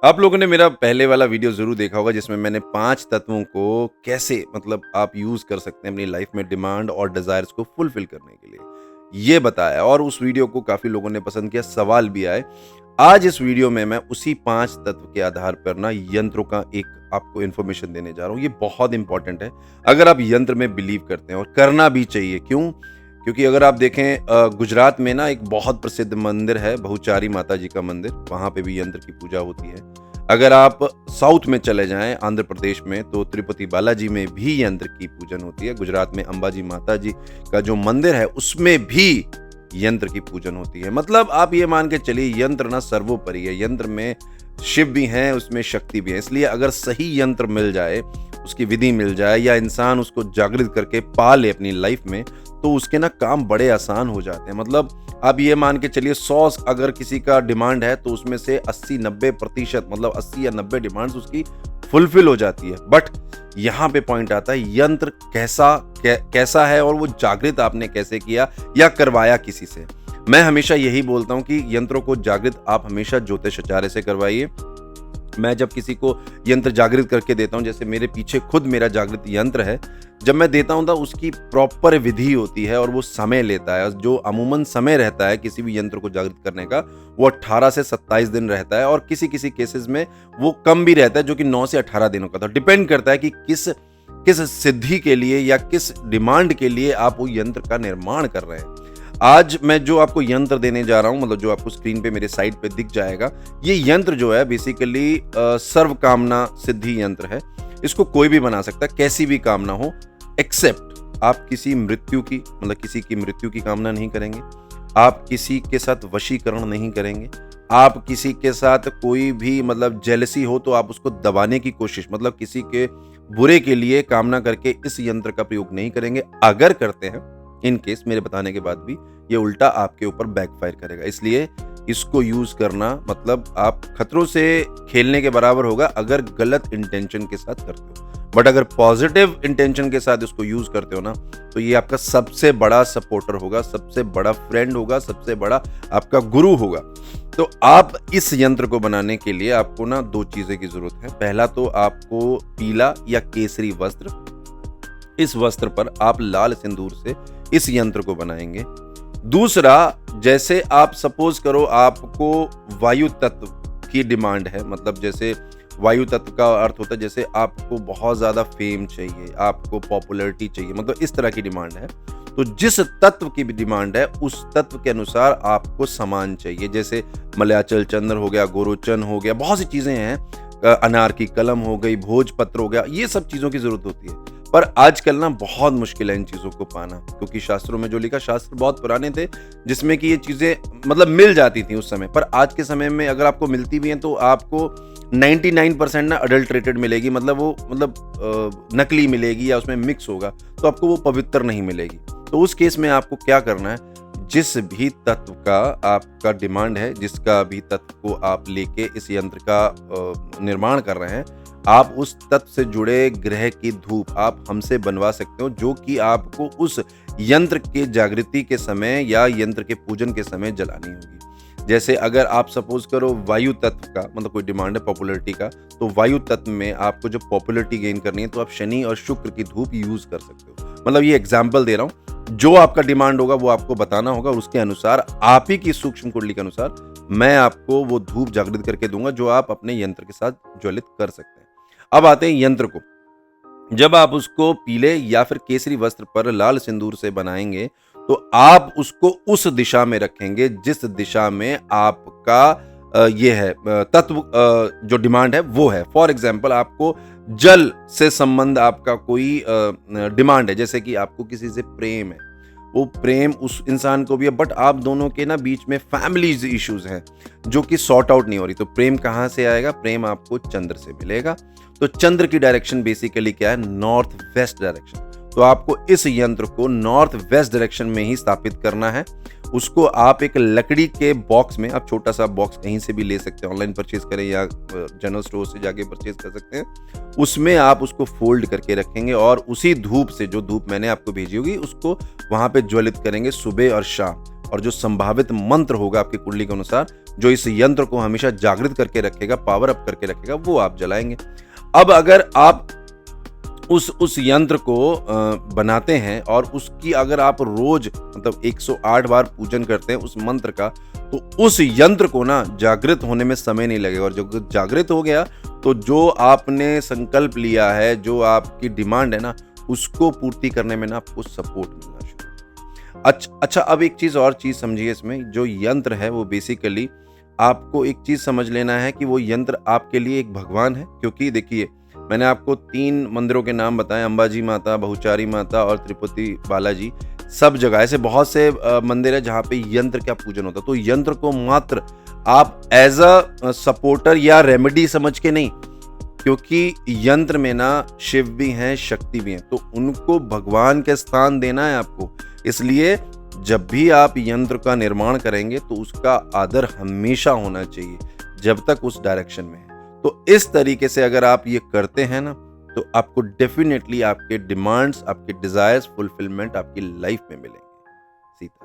आप लोगों ने मेरा पहले वाला वीडियो ज़रूर देखा होगा जिसमें मैंने 5 तत्वों को कैसे आप यूज़ कर सकते हैं अपनी लाइफ में डिमांड और डिज़ायर्स को फुलफ़िल करने के लिए, ये बताया और उस वीडियो को काफ़ी लोगों ने पसंद किया, सवाल भी आए। आज इस वीडियो में मैं उसी 5 तत्व के आधार पर ना यंत्रों का एक आपको इन्फॉर्मेशन देने जा रहा हूँ। ये बहुत इम्पोर्टेंट है, अगर आप यंत्र में बिलीव करते हैं और करना भी चाहिए। क्यों? क्योंकि अगर आप देखें गुजरात में ना एक बहुत प्रसिद्ध मंदिर है, बहुचारी माता जी का मंदिर, वहाँ पे भी यंत्र की पूजा होती है। अगर आप साउथ में चले जाएँ आंध्र प्रदेश में तो तिरुपति बालाजी में भी यंत्र की पूजन होती है। गुजरात में अंबाजी माता जी का जो मंदिर है उसमें भी यंत्र की पूजन होती है। मतलब आप ये मान के चलिए यंत्र ना सर्वोपरि है। यंत्र में शिव भी हैं, उसमें शक्ति भी है। इसलिए अगर सही यंत्र मिल जाए, उसकी विधि मिल जाए या इंसान उसको जागृत करके पा ले अपनी लाइफ में, तो उसके ना काम बड़े आसान हो जाते हैं। मतलब आप ये मान के चलिए 100 अगर किसी का डिमांड है तो उसमें से 80-90% मतलब 80 या 90 डिमांड्स उसकी फुलफिल हो जाती है। बट यहाँ पे पॉइंट आता है यंत्र कैसा है और वो जागृत आपने कैसे किया या करवाया किसी से। मैं हमेशा यही बोलता हूँ कि यंत्रों को जागृत आप हमेशा ज्योतिषाचार्य से करवाइए। मैं जब किसी को यंत्र जागृत करके देता हूँ, जैसे मेरे पीछे खुद मेरा जागृत यंत्र है, जब मैं देता हूँ तो उसकी प्रॉपर विधि होती है और वो समय लेता है। जो अमूमन समय रहता है किसी भी यंत्र को जागृत करने का, वो 18 से 27 दिन रहता है और किसी किसी केसेस में वो कम भी रहता है, जो कि 9 से 18 दिनों का था। डिपेंड करता है कि किस सिद्धि के लिए या किस डिमांड के लिए आप वो यंत्र का निर्माण कर रहे हैं। आज मैं जो आपको यंत्र देने जा रहा हूं, मतलब जो आपको स्क्रीन पे मेरे साइड पे दिख जाएगा, ये यंत्र जो है बेसिकली सर्व कामना सिद्धि यंत्र है। इसको कोई भी बना सकता है, कैसी भी कामना हो, एक्सेप्ट आप किसी मृत्यु की मतलब किसी की मृत्यु की कामना नहीं करेंगे, आप किसी के साथ वशीकरण नहीं करेंगे, आप किसी के साथ कोई भी मतलब जेलसी हो तो आप उसको दबाने की कोशिश मतलब किसी के बुरे के लिए कामना करके इस यंत्र का प्रयोग नहीं करेंगे। अगर करते हैं इन केस मेरे बताने के बाद भी ये उल्टा आपके ऊपर बैकफायर करेगा। इसलिए इसको यूज करना मतलब आप खतरों से खेलने के बराबर होगा अगर गलत इंटेंशन के साथ करते हो। बट अगर पॉजिटिव इंटेंशन के साथ इसको यूज करते हो ना, तो ये आपका सबसे बड़ा सपोर्टर होगा, सबसे बड़ा फ्रेंड होगा, सबसे बड़ा आपका गुरु होगा। तो आप इस यंत्र को बनाने के लिए आपको ना 2 चीजें की जरूरत है। पहला तो आपको पीला या केसरी वस्त्र, इस वस्त्र पर आप लाल सिंदूर से इस यंत्र को बनाएंगे। दूसरा, जैसे आप सपोज करो आपको वायु तत्व की डिमांड है, मतलब जैसे वायु तत्व का अर्थ होता है जैसे आपको बहुत ज्यादा फेम चाहिए, आपको पॉपुलैरिटी चाहिए, मतलब इस तरह की डिमांड है। तो जिस तत्व की भी डिमांड है उस तत्व के अनुसार आपको सामान चाहिए। जैसे मलयाचल चंद्र हो गया, गोरोचन हो गया, बहुत सी चीजें हैं, अनार की कलम हो गई, भोजपत्र हो गया, ये सब चीजों की जरूरत होती है। पर आजकल ना बहुत मुश्किल है इन चीजों को पाना, क्योंकि शास्त्रों में जो लिखा, शास्त्र बहुत पुराने थे जिसमें कि ये चीजें मतलब मिल जाती थी उस समय। पर आज के समय में अगर आपको मिलती भी हैं तो आपको 99% ना अडल्ट्रेटेड मिलेगी, मतलब वो नकली मिलेगी या उसमें मिक्स होगा, तो आपको वो पवित्र नहीं मिलेगी। तो उस केस में आपको क्या करना है, जिस भी तत्व का आपका डिमांड है, जिसका भी तत्व को आप लेके इस यंत्र का निर्माण कर रहे हैं, आप उस तत्व से जुड़े ग्रह की धूप आप हमसे बनवा सकते हो, जो कि आपको उस यंत्र के जागृति के समय या यंत्र के पूजन के समय जलानी होगी। जैसे अगर आप सपोज करो वायु तत्व का मतलब कोई डिमांड है पॉपुलैरिटी का, तो वायु तत्व में आपको जो पॉपुलैरिटी गेन करनी है तो आप शनि और शुक्र की धूप यूज कर सकते हो। मतलब ये एग्जाम्पल दे रहा हूँ, जो आपका डिमांड होगा वो आपको बताना होगा, उसके अनुसार आप ही की सूक्ष्म कुंडली के अनुसार मैं आपको वो धूप जागृत करके दूंगा जो आप अपने यंत्र के साथ ज्वलित कर सकते हैं। अब आते हैं यंत्र को। जब आप उसको पीले या फिर केसरी वस्त्र पर लाल सिंदूर से बनाएंगे तो आप उसको उस दिशा में रखेंगे जिस दिशा में आपका ये है तत्व जो डिमांड है वो है। फॉर एग्जाम्पल आपको जल से संबंध आपका कोई डिमांड है, जैसे कि आपको किसी से प्रेम है, वो प्रेम उस इंसान को भी है, बट आप दोनों के ना बीच में फैमिलीज इश्यूज हैं जो कि सॉर्ट आउट नहीं हो रही। तो प्रेम कहाँ से आएगा? प्रेम आपको चंद्र से मिलेगा। तो चंद्र की डायरेक्शन बेसिकली क्या है? North west direction. तो आपको इस यंत्र को नॉर्थ वेस्ट डायरेक्शन में ही स्थापित करना है। उसको आप एक लकड़ी के बॉक्स में, आप छोटा सा बॉक्स कहीं से भी ले सकते हैं, ऑनलाइन परचेज करें या जनरल स्टोर से जाके परचेज कर सकते हैं। उसमें आप उसको फोल्ड करके रखेंगे और उसी धूप से, जो धूप मैंने आपको भेजी होगी, उसको वहां पे ज्वलित करेंगे सुबह और शाम। और जो संभावित मंत्र होगा आपकी कुंडली के अनुसार जो इस यंत्र को हमेशा जागृत करके रखेगा, पावर अप करके रखेगा, वो आप जलाएंगे। अब अगर आप उस यंत्र को बनाते हैं और उसकी अगर आप रोज मतलब 108 बार पूजन करते हैं उस मंत्र का, तो उस यंत्र को ना जागृत होने में समय नहीं लगेगा। और जब जागृत हो गया तो जो आपने संकल्प लिया है, जो आपकी डिमांड है ना, उसको पूर्ति करने में ना आपको सपोर्ट मिलना शुरू। अच्छा, अब एक चीज और चीज समझिए इसमें, जो यंत्र है वो बेसिकली आपको एक चीज समझ लेना है कि वो यंत्र आपके लिए एक भगवान है। क्योंकि देखिए, मैंने आपको 3 मंदिरों के नाम बताए, अंबाजी माता, बहुचारी माता और तिरुपति बालाजी। सब जगह ऐसे बहुत से मंदिर है जहाँ पे यंत्र का पूजन होता है। तो यंत्र को मात्र आप एज अ सपोर्टर या रेमेडी समझ के नहीं, क्योंकि यंत्र में ना शिव भी हैं, शक्ति भी हैं, तो उनको भगवान के स्थान देना है आपको। इसलिए जब भी आप यंत्र का निर्माण करेंगे तो उसका आदर हमेशा होना चाहिए जब तक उस डायरेक्शन में है। तो इस तरीके से अगर आप ये करते हैं ना, तो आपको डेफिनेटली आपके डिमांड्स, आपके डिजायर्स फुलफिलमेंट आपकी लाइफ में मिलेंगे। सीता।